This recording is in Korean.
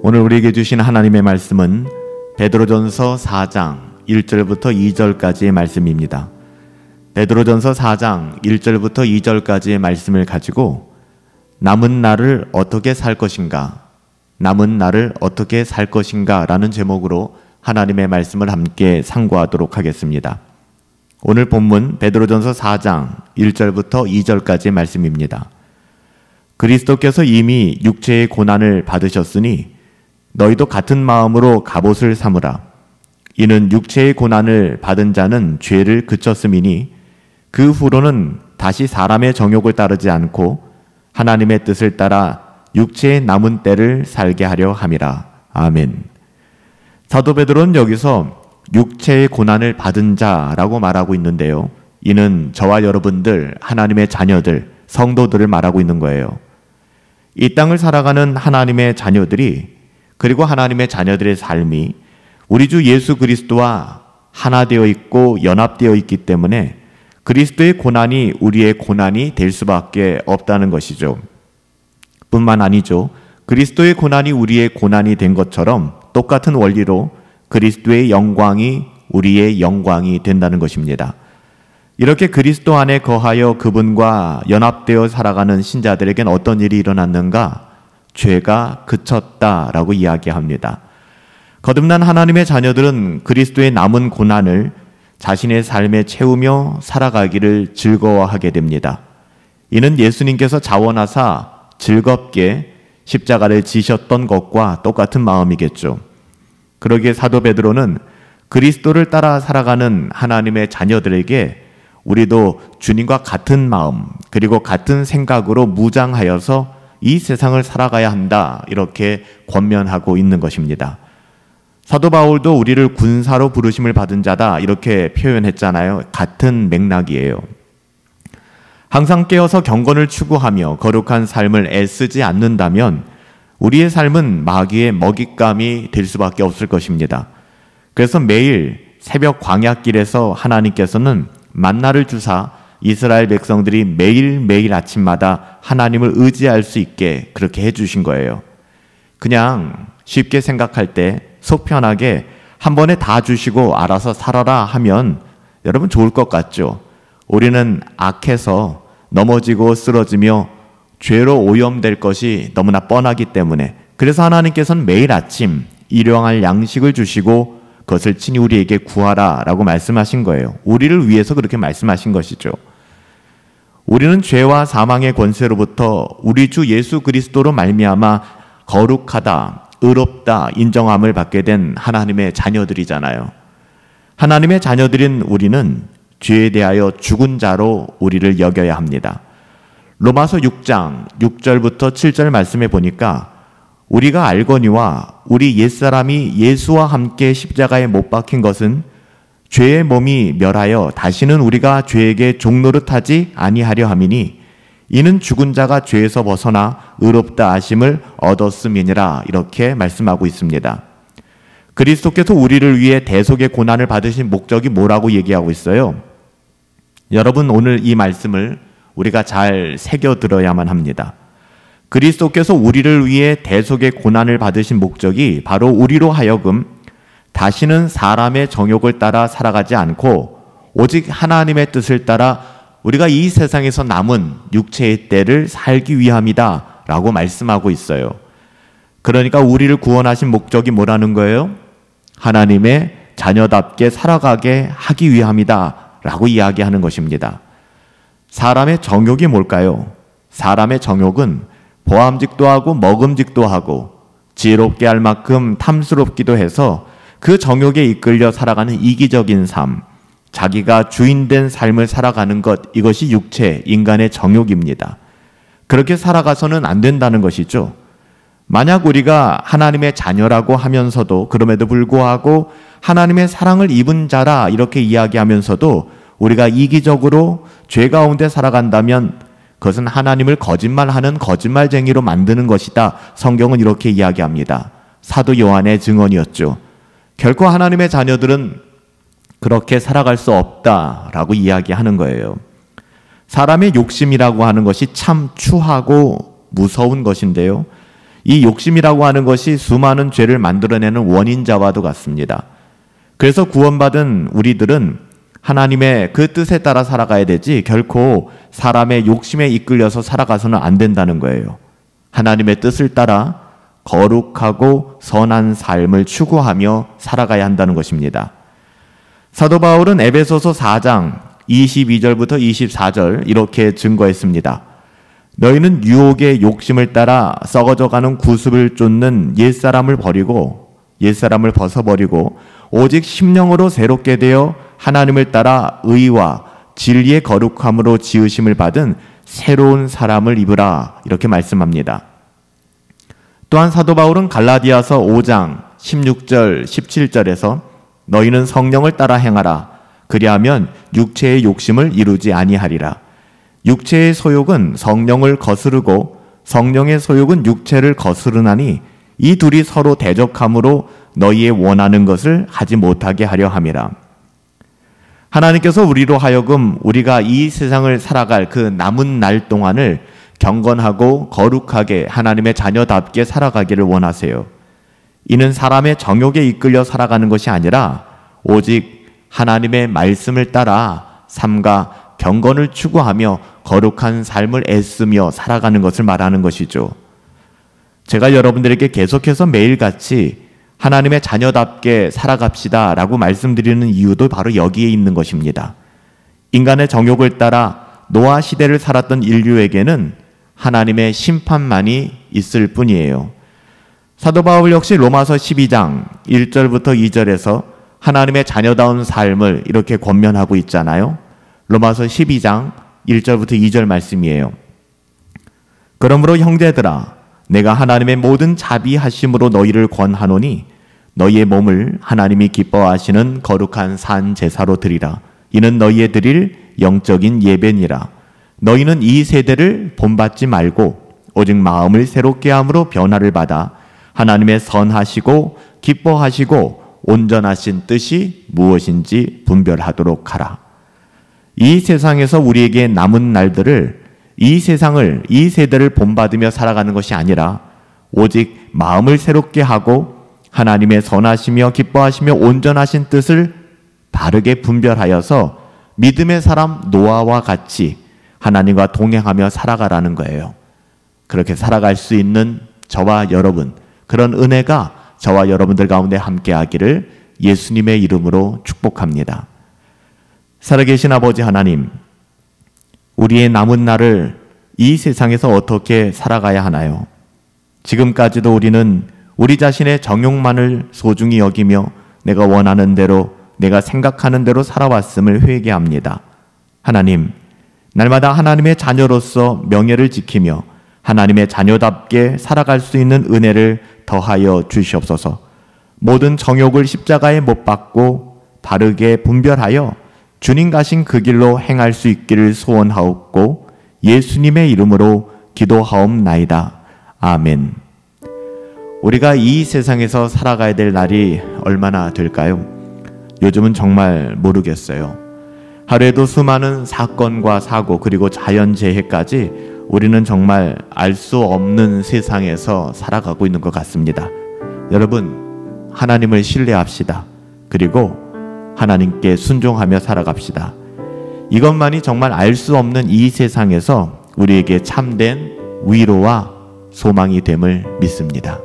오늘 우리에게 주신 하나님의 말씀은 베드로전서 4장 1절부터 2절까지의 말씀입니다. 베드로전서 4장 1절부터 2절까지의 말씀을 가지고 남은 날을 어떻게 살 것인가, 남은 날을 어떻게 살 것인가 라는 제목으로 하나님의 말씀을 함께 상고하도록 하겠습니다. 오늘 본문 베드로전서 4장 1절부터 2절까지의 말씀입니다. 그리스도께서 이미 육체의 고난을 받으셨으니 너희도 같은 마음으로 갑옷을 삼으라. 이는 육체의 고난을 받은 자는 죄를 그쳤음이니 그 후로는 다시 사람의 정욕을 따르지 않고 하나님의 뜻을 따라 육체의 남은 때를 살게 하려 함이라. 아멘. 사도 베드로는 여기서 육체의 고난을 받은 자라고 말하고 있는데요. 이는 저와 여러분들, 하나님의 자녀들, 성도들을 말하고 있는 거예요. 이 땅을 살아가는 하나님의 자녀들이, 그리고 하나님의 자녀들의 삶이 우리 주 예수 그리스도와 하나 되어 있고 연합되어 있기 때문에 그리스도의 고난이 우리의 고난이 될 수밖에 없다는 것이죠. 뿐만 아니죠. 그리스도의 고난이 우리의 고난이 된 것처럼 똑같은 원리로 그리스도의 영광이 우리의 영광이 된다는 것입니다. 이렇게 그리스도 안에 거하여 그분과 연합되어 살아가는 신자들에겐 어떤 일이 일어났는가? 죄가 그쳤다라고 이야기합니다. 거듭난 하나님의 자녀들은 그리스도의 남은 고난을 자신의 삶에 채우며 살아가기를 즐거워하게 됩니다. 이는 예수님께서 자원하사 즐겁게 십자가를 지셨던 것과 똑같은 마음이겠죠. 그러기에 사도 베드로는 그리스도를 따라 살아가는 하나님의 자녀들에게 우리도 주님과 같은 마음 그리고 같은 생각으로 무장하여서 이 세상을 살아가야 한다, 이렇게 권면하고 있는 것입니다. 사도 바울도 우리를 군사로 부르심을 받은 자다, 이렇게 표현했잖아요. 같은 맥락이에요. 항상 깨어서 경건을 추구하며 거룩한 삶을 애쓰지 않는다면 우리의 삶은 마귀의 먹잇감이 될 수밖에 없을 것입니다. 그래서 매일 새벽 광야길에서 하나님께서는 만나를 주사 이스라엘 백성들이 매일매일 아침마다 하나님을 의지할 수 있게 그렇게 해주신 거예요. 그냥 쉽게 생각할 때 속 편하게 한 번에 다 주시고 알아서 살아라 하면 여러분 좋을 것 같죠? 우리는 악해서 넘어지고 쓰러지며 죄로 오염될 것이 너무나 뻔하기 때문에, 그래서 하나님께서는 매일 아침 일용할 양식을 주시고 그것을 친히 우리에게 구하라 라고 말씀하신 거예요. 우리를 위해서 그렇게 말씀하신 것이죠. 우리는 죄와 사망의 권세로부터 우리 주 예수 그리스도로 말미암아 거룩하다, 의롭다 인정함을 받게 된 하나님의 자녀들이잖아요. 하나님의 자녀들인 우리는 죄에 대하여 죽은 자로 우리를 여겨야 합니다. 로마서 6장 6절부터 7절 말씀에 보니까 우리가 알거니와 우리 옛사람이 예수와 함께 십자가에 못 박힌 것은 죄의 몸이 멸하여 다시는 우리가 죄에게 종노릇하지 아니하려 함이니 이는 죽은 자가 죄에서 벗어나 의롭다 하심을 얻었음이니라, 이렇게 말씀하고 있습니다. 그리스도께서 우리를 위해 대속의 고난을 받으신 목적이 뭐라고 얘기하고 있어요? 여러분, 오늘 이 말씀을 우리가 잘 새겨들어야만 합니다. 그리스도께서 우리를 위해 대속의 고난을 받으신 목적이 바로 우리로 하여금 다시는 사람의 정욕을 따라 살아가지 않고 오직 하나님의 뜻을 따라 우리가 이 세상에서 남은 육체의 때를 살기 위함이다 라고 말씀하고 있어요. 그러니까 우리를 구원하신 목적이 뭐라는 거예요? 하나님의 자녀답게 살아가게 하기 위함이다 라고 이야기하는 것입니다. 사람의 정욕이 뭘까요? 사람의 정욕은 보암직도 하고 먹음직도 하고 지혜롭게 할 만큼 탐스럽기도 해서 그 정욕에 이끌려 살아가는 이기적인 삶, 자기가 주인된 삶을 살아가는 것, 이것이 육체, 인간의 정욕입니다. 그렇게 살아가서는 안 된다는 것이죠. 만약 우리가 하나님의 자녀라고 하면서도, 그럼에도 불구하고 하나님의 사랑을 입은 자라 이렇게 이야기하면서도 우리가 이기적으로 죄 가운데 살아간다면 그것은 하나님을 거짓말하는 거짓말쟁이로 만드는 것이다. 성경은 이렇게 이야기합니다. 사도 요한의 증언이었죠. 결코 하나님의 자녀들은 그렇게 살아갈 수 없다라고 이야기하는 거예요. 사람의 욕심이라고 하는 것이 참 추하고 무서운 것인데요. 이 욕심이라고 하는 것이 수많은 죄를 만들어내는 원인자와도 같습니다. 그래서 구원받은 우리들은 하나님의 그 뜻에 따라 살아가야 되지 결코 사람의 욕심에 이끌려서 살아가서는 안 된다는 거예요. 하나님의 뜻을 따라 거룩하고 선한 삶을 추구하며 살아가야 한다는 것입니다. 사도 바울은 에베소서 4장 22절부터 24절 이렇게 증거했습니다. 너희는 유혹의 욕심을 따라 썩어져가는 구습을 쫓는 옛사람을 벗어버리고 오직 심령으로 새롭게 되어 하나님을 따라 의와 진리의 거룩함으로 지으심을 받은 새로운 사람을 입으라 이렇게 말씀합니다. 또한 사도 바울은 갈라디아서 5장 16절 17절에서 너희는 성령을 따라 행하라 그리하면 육체의 욕심을 이루지 아니하리라. 육체의 소욕은 성령을 거스르고 성령의 소욕은 육체를 거스르나니 이 둘이 서로 대적함으로 너희의 원하는 것을 하지 못하게 하려 함이라. 하나님께서 우리로 하여금 우리가 이 세상을 살아갈 그 남은 날 동안을 경건하고 거룩하게 하나님의 자녀답게 살아가기를 원하세요. 이는 사람의 정욕에 이끌려 살아가는 것이 아니라 오직 하나님의 말씀을 따라 삶과 경건을 추구하며 거룩한 삶을 애쓰며 살아가는 것을 말하는 것이죠. 제가 여러분들에게 계속해서 매일같이 하나님의 자녀답게 살아갑시다 라고 말씀드리는 이유도 바로 여기에 있는 것입니다. 인간의 정욕을 따라 노아 시대를 살았던 인류에게는 하나님의 심판만이 있을 뿐이에요. 사도 바울 역시 로마서 12장 1절부터 2절에서 하나님의 자녀다운 삶을 이렇게 권면하고 있잖아요. 로마서 12장 1절부터 2절 말씀이에요. 그러므로 형제들아 내가 하나님의 모든 자비하심으로 너희를 권하노니 너희의 몸을 하나님이 기뻐하시는 거룩한 산 제사로 드리라. 이는 너희의 드릴 영적인 예배니라. 너희는 이 세대를 본받지 말고 오직 마음을 새롭게 함으로 변화를 받아 하나님의 선하시고 기뻐하시고 온전하신 뜻이 무엇인지 분별하도록 하라. 이 세상에서 우리에게 남은 날들을 이 세대를 본받으며 살아가는 것이 아니라 오직 마음을 새롭게 하고 하나님의 선하시며 기뻐하시며 온전하신 뜻을 바르게 분별하여서 믿음의 사람 노아와 같이 하나님과 동행하며 살아가라는 거예요. 그렇게 살아갈 수 있는 저와 여러분, 그런 은혜가 저와 여러분들 가운데 함께하기를 예수님의 이름으로 축복합니다. 살아계신 아버지 하나님, 우리의 남은 날을 이 세상에서 어떻게 살아가야 하나요? 지금까지도 우리는 우리 자신의 정욕만을 소중히 여기며 내가 원하는 대로, 내가 생각하는 대로 살아왔음을 회개합니다. 하나님, 날마다 하나님의 자녀로서 명예를 지키며 하나님의 자녀답게 살아갈 수 있는 은혜를 더하여 주시옵소서. 모든 정욕을 십자가에 못 박고 바르게 분별하여 주님 가신 그 길로 행할 수 있기를 소원하옵고 예수님의 이름으로 기도하옵나이다. 아멘. 우리가 이 세상에서 살아가야 될 날이 얼마나 될까요? 요즘은 정말 모르겠어요. 하루에도 수많은 사건과 사고 그리고 자연재해까지 우리는 정말 알 수 없는 세상에서 살아가고 있는 것 같습니다. 여러분, 하나님을 신뢰합시다. 그리고 하나님께 순종하며 살아갑시다. 이것만이 정말 알 수 없는 이 세상에서 우리에게 참된 위로와 소망이 됨을 믿습니다.